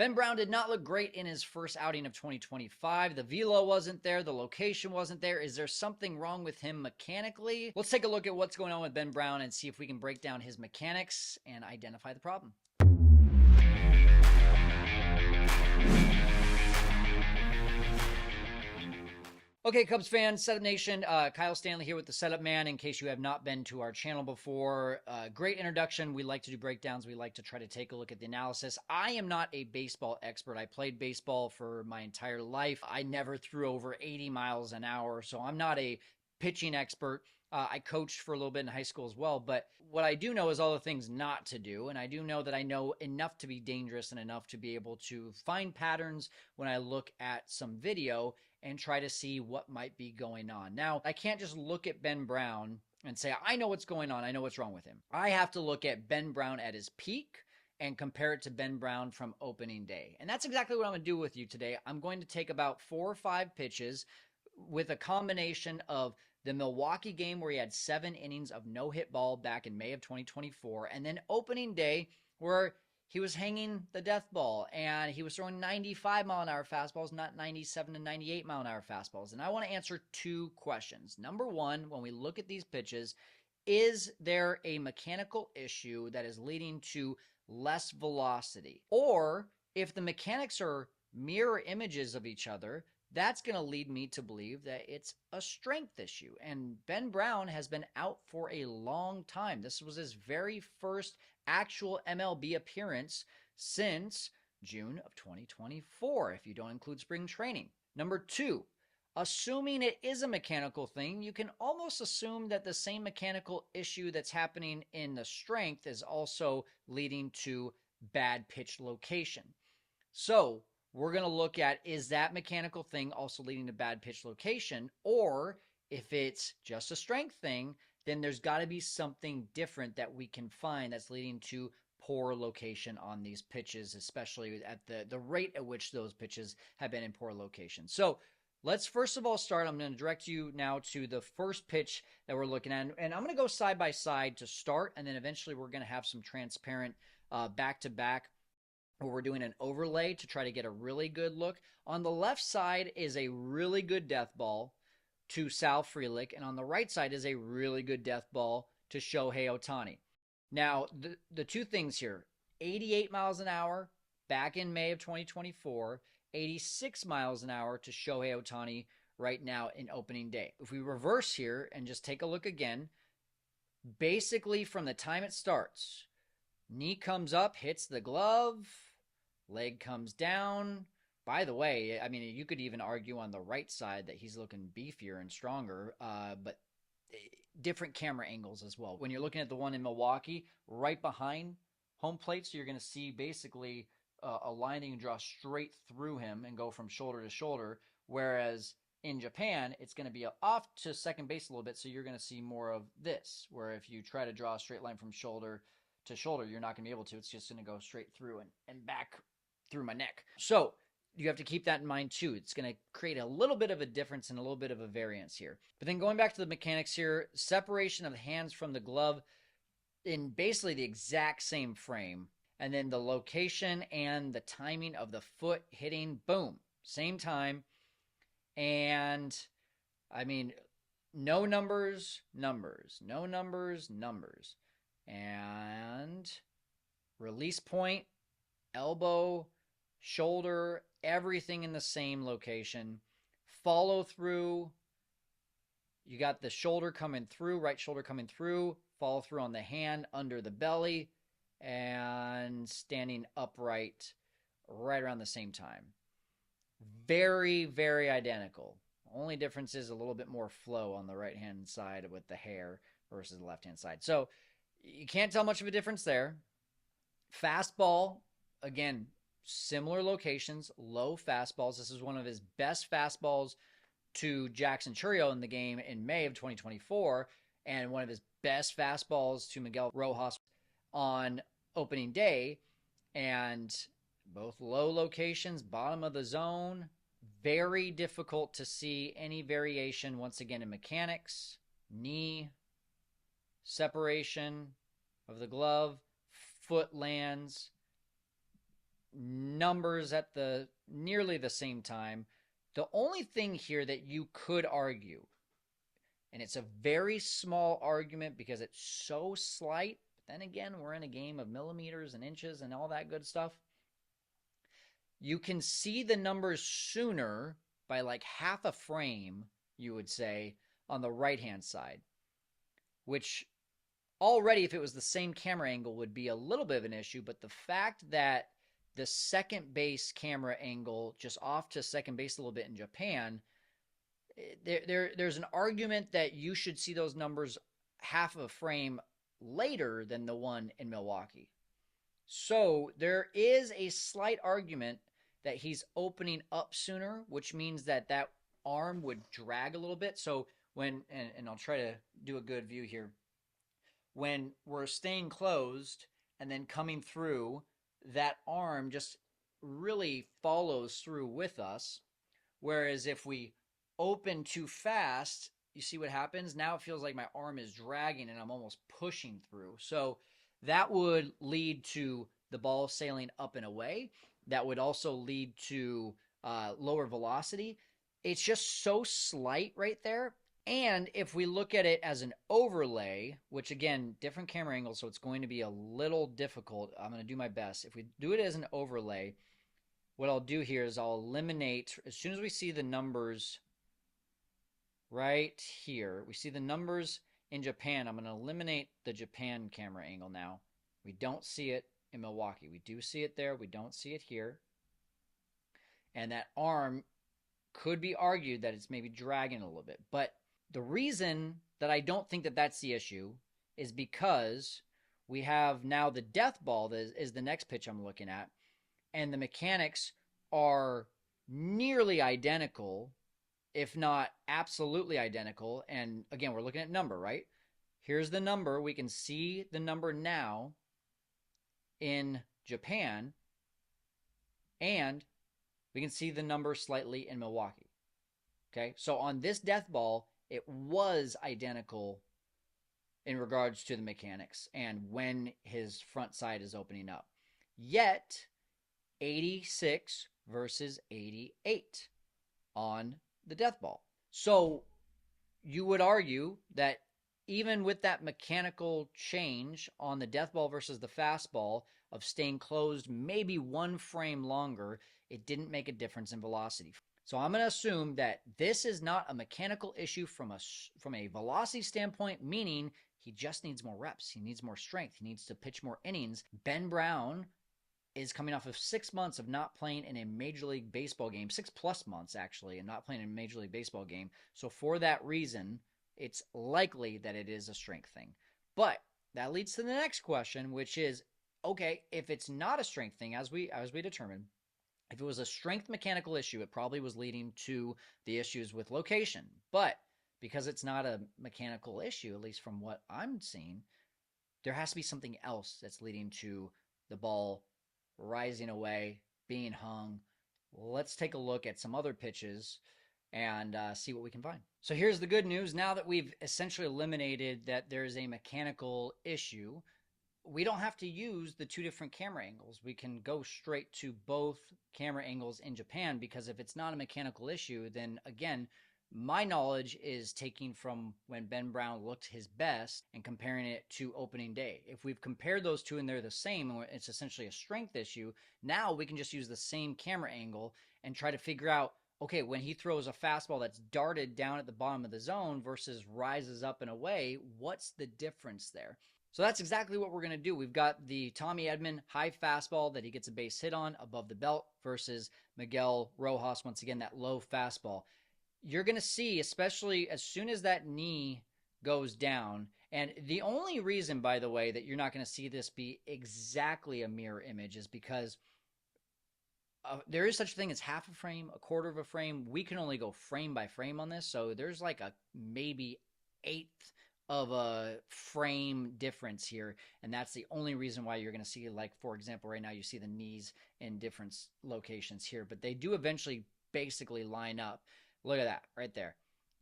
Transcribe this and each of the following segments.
Ben Brown did not look great in his first outing of 2025. The velo wasn't there. The location wasn't there. Is there something wrong with him mechanically? Let's take a look at what's going on with Ben Brown and see if we can break down his mechanics and identify the problem. Okay, Cubs fans, Setup Nation, Kyle Stanley here with the Setup Man. In case you have not been to our channel before, great introduction. We like to do breakdowns. We like to try to take a look at the analysis. I am not a baseball expert. I played baseball for my entire life. I never threw over 80 miles an hour, so I'm not a pitching expert. I coached for a little bit in high school as well, but what I do know is all the things not to do, and I do know that I know enough to be dangerous and enough to be able to find patterns when I look at some video and try to see what might be going on. Now, I can't just look at Ben Brown and say, I know what's going on. I know what's wrong with him. I have to look at Ben Brown at his peak and compare it to Ben Brown from opening day. And that's exactly what I'm going to do with you today. I'm going to take about 4 or 5 pitches with a combination of the Milwaukee game where he had 7 innings of no-hit ball back in May of 2024, and then opening day where he was hanging the death ball and he was throwing 95-mile-an-hour fastballs, not 97 and 98-mile-an-hour fastballs. And I want to answer 2 questions. Number one, when we look at these pitches, is there a mechanical issue that is leading to less velocity? Or if the mechanics are mirror images of each other, that's going to lead me to believe that it's a strength issue. And Ben Brown has been out for a long time. This was his very first actual MLB appearance since June of 2024, if you don't include spring training. Number 2, assuming it is a mechanical thing, you can almost assume that the same mechanical issue that's happening in the strength is also leading to bad pitch location. So we're going to look at, is that mechanical thing also leading to bad pitch location? Or if it's just a strength thing, then there's got to be something different that we can find that's leading to poor location on these pitches, especially at the rate at which those pitches have been in poor location. So let's first of all start. I'm going to direct you now to the first pitch that we're looking at. And I'm going to go side by side to start, and then eventually we're going to have some transparent back-to-back where we're doing an overlay to try to get a really good look. On the left side is a really good death ball to Sal Frelick, and on the right side is a really good death ball to Shohei Ohtani. Now, the 2 things here, 88 miles an hour back in May of 2024, 86 miles an hour to Shohei Ohtani right now in opening day. If we reverse here and just take a look again, basically from the time it starts, knee comes up, hits the glove, leg comes down. By the way, I mean, you could even argue on the right side that he's looking beefier and stronger, but different camera angles as well. When you're looking at the one in Milwaukee, right behind home plate, so you're going to see basically a line that you can draw straight through him and go from shoulder to shoulder, whereas in Japan, it's going to be off to second base a little bit, so you're going to see more of this, where if you try to draw a straight line from shoulder to shoulder, you're not going to be able to. It's just going to go straight through and back through my neck. So you have to keep that in mind too. It's going to create a little bit of a difference and a little bit of a variance here. But then going back to the mechanics here, separation of the hands from the glove in basically the exact same frame. And then the location and the timing of the foot hitting, boom, same time. And I mean, no numbers, numbers, no numbers, numbers. And release point, elbow, shoulder, everything in the same location. Follow through, you got the shoulder coming through, right shoulder coming through, follow through on the hand under the belly, and standing upright right around the same time. Very, very identical. Only difference is a little bit more flow on the right-hand side with the hair versus the left-hand side. So you can't tell much of a difference there. Fastball, again, similar locations, low fastballs. This is one of his best fastballs to Jackson Chourio in the game in May of 2024, and one of his best fastballs to Miguel Rojas on opening day. And both low locations, bottom of the zone. Very difficult to see any variation, once again, in mechanics, knee, separation of the glove, foot lands. numbers at the nearly the same time. The only thing here that you could argue, and it's a very small argument because it's so slight, but then again, we're in a game of millimeters and inches and all that good stuff. You can see the numbers sooner by like half a frame, you would say, on the right hand side, which already, if it was the same camera angle, would be a little bit of an issue. But the fact that the second base camera angle, just off to second base a little bit in Japan, there's an argument that you should see those numbers half of a frame later than the one in Milwaukee. So there is a slight argument that he's opening up sooner, which means that that arm would drag a little bit. So and I'll try to do a good view here. When we're staying closed and then coming through, that arm just really follows through with us. Whereas if we open too fast, you see what happens? Now it feels like my arm is dragging and I'm almost pushing through. So that would lead to the ball sailing up and away. That would also lead to lower velocity. It's just so slight right there. And if we look at it as an overlay, which again, different camera angles, so it's going to be a little difficult. I'm going to do my best. If we do it as an overlay, what I'll do here is I'll eliminate, as soon as we see the numbers right here, we see the numbers in Japan, I'm going to eliminate the Japan camera angle now. We don't see it in Milwaukee. We do see it there. We don't see it here. And that arm could be argued that it's maybe dragging a little bit. But the reason that I don't think that that's the issue is because we have now the death ball that is the next pitch I'm looking at, and the mechanics are nearly identical, if not absolutely identical. And again, we're looking at number, right? Here's the number. We can see the number now in Japan, and we can see the number slightly in Milwaukee. Okay, so on this death ball, it was identical in regards to the mechanics and when his front side is opening up. Yet, 86 versus 88 on the death ball. So you would argue that even with that mechanical change on the death ball versus the fastball of staying closed maybe one frame longer, it didn't make a difference in velocity. So I'm going to assume that this is not a mechanical issue from a velocity standpoint, meaning he just needs more reps. He needs more strength. He needs to pitch more innings. Ben Brown is coming off of 6 months of not playing in a Major League Baseball game, 6+ months actually, and not playing in a Major League Baseball game. So for that reason, it's likely that it is a strength thing. But that leads to the next question, which is, okay, if it's not a strength thing, as we determined, if it was a strength mechanical issue, it probably was leading to the issues with location. But because it's not a mechanical issue, at least from what I'm seeing, there has to be something else that's leading to the ball rising away, being hung. Let's take a look at some other pitches and see what we can find. So here's the good news. Now that we've essentially eliminated that there's a mechanical issue, we don't have to use the two different camera angles. We can go straight to both camera angles in Japan, because if it's not a mechanical issue, then again, my knowledge is taking from when Ben Brown looked his best and comparing it to opening day. If we've compared those two and they're the same, and it's essentially a strength issue, now we can just use the same camera angle and try to figure out, okay, when he throws a fastball that's darted down at the bottom of the zone versus rises up and away, what's the difference there? So that's exactly what we're going to do. We've got the Tommy Edman high fastball that he gets a base hit on above the belt versus Miguel Rojas, once again, that low fastball. You're going to see, especially as soon as that knee goes down, and the only reason, by the way, that you're not going to see this be exactly a mirror image is because there is such a thing as half a frame, a quarter of a frame. We can only go frame by frame on this, so there's like a maybe eighth of a frame difference here, and that's the only reason why you're going to see, like, for example, right now you see the knees in different locations here, but they do eventually basically line up. Look at that right there.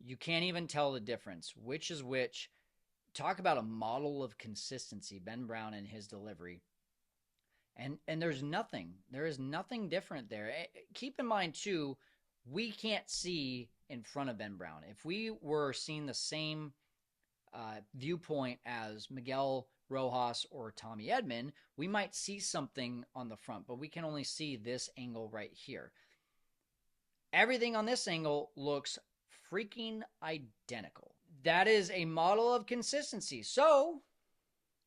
You can't even tell the difference, which is which. Talk about a model of consistency, Ben Brown and his delivery. And there is nothing different there. Keep in mind too, we can't see in front of Ben Brown. If we were seeing the same viewpoint as Miguel Rojas or Tommy Edman, we might see something on the front, but we can only see this angle right here. Everything on this angle looks freaking identical. That is a model of consistency. So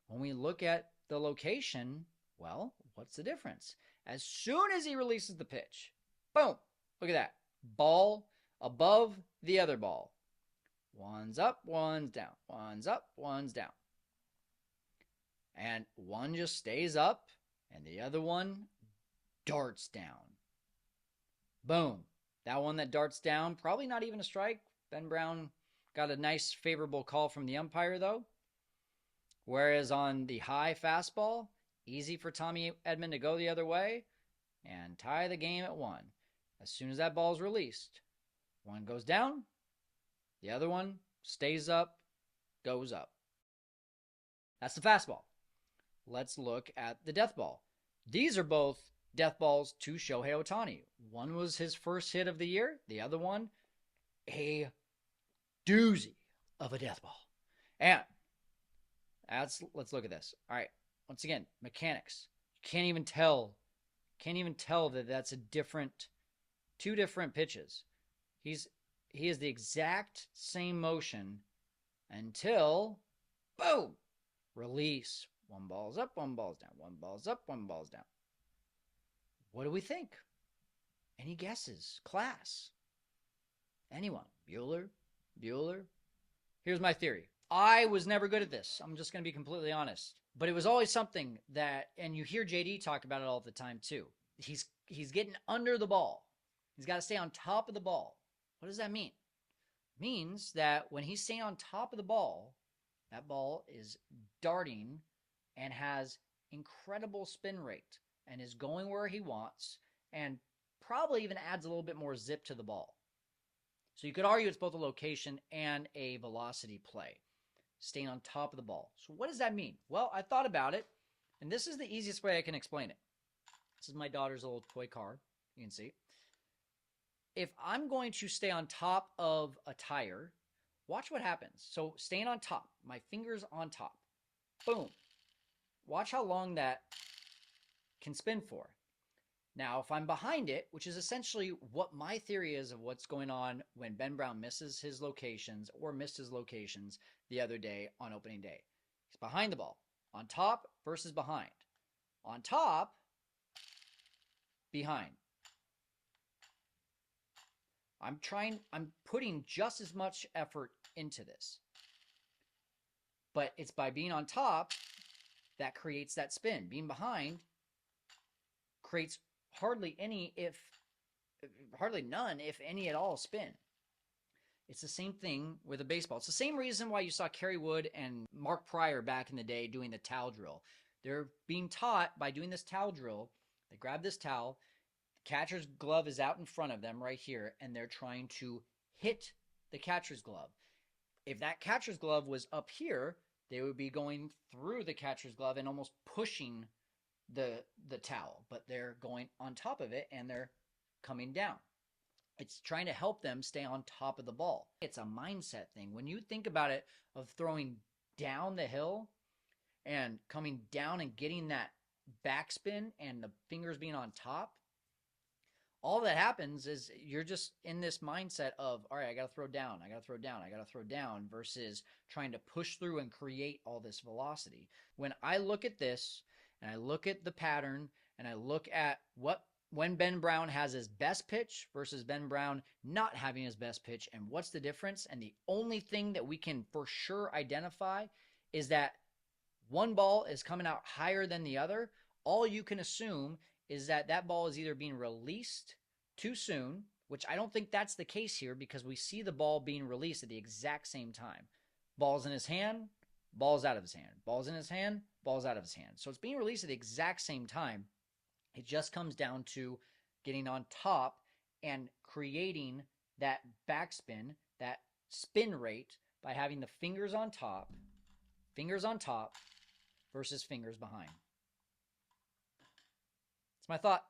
when we look at the location, well, what's the difference? As soon as he releases the pitch, boom, look at that. Ball above the other ball. One's up, one's down. One's up, one's down. And one just stays up, and the other one darts down. Boom. That one that darts down, probably not even a strike. Ben Brown got a nice favorable call from the umpire, though. Whereas on the high fastball, easy for Tommy Edman to go the other way and tie the game at 1. As soon as that ball is released, one goes down, the other one stays up, goes up. That's the fastball. Let's look at the death ball. These are both death balls to Shohei Ohtani. One was his first hit of the year. The other one, a doozy of a death ball. And let's look at this. All right. Once again, mechanics. You can't even tell that that's two different pitches. He is the exact same motion until, boom, release. One ball's up, one ball's down. One ball's up, one ball's down. What do we think? Any guesses? Class? Anyone? Bueller? Here's my theory. I was never good at this. I'm just going to be completely honest. But it was always something that, and you hear JD talk about it all the time too. He's getting under the ball. He's got to stay on top of the ball. What does that mean? It means that when he's staying on top of the ball, that ball is darting and has incredible spin rate and is going where he wants and probably even adds a little bit more zip to the ball. So you could argue it's both a location and a velocity play, staying on top of the ball. So what does that mean? Well, I thought about it, and this is the easiest way I can explain it. This is my daughter's old toy car. You can see. If I'm going to stay on top of a tire, watch what happens. So staying on top, my fingers on top. Boom. Watch how long that can spin for. Now, if I'm behind it, which is essentially what my theory is of what's going on when Ben Brown misses his locations or missed his locations the other day on opening day. He's behind the ball. On top versus behind. On top, behind. I'm putting just as much effort into this. But it's by being on top that creates that spin. Being behind creates hardly none, if any at all, spin. It's the same thing with a baseball. It's the same reason why you saw Kerry Wood and Mark Pryor back in the day doing the towel drill. They're being taught by doing this towel drill. They grab this towel, the catcher's glove is out in front of them right here, and they're trying to hit the catcher's glove. If that catcher's glove was up here, they would be going through the catcher's glove and almost pushing the towel, but they're going on top of it and they're coming down. It's trying to help them stay on top of the ball. It's a mindset thing. When you think about it, of throwing down the hill and coming down and getting that backspin and the fingers being on top, all that happens is you're just in this mindset of, all right, I got to throw down, I got to throw down, I got to throw down, versus trying to push through and create all this velocity. When I look at this and I look at the pattern and I look at when Ben Brown has his best pitch versus Ben Brown not having his best pitch, and what's the difference, and the only thing that we can for sure identify is that one ball is coming out higher than the other. All you can assume is that that ball is either being released too soon, which I don't think that's the case here because we see the ball being released at the exact same time. Ball's in his hand, ball's out of his hand. Ball's in his hand, ball's out of his hand. So it's being released at the exact same time. It just comes down to getting on top and creating that backspin, that spin rate, by having the fingers on top versus fingers behind. my thought.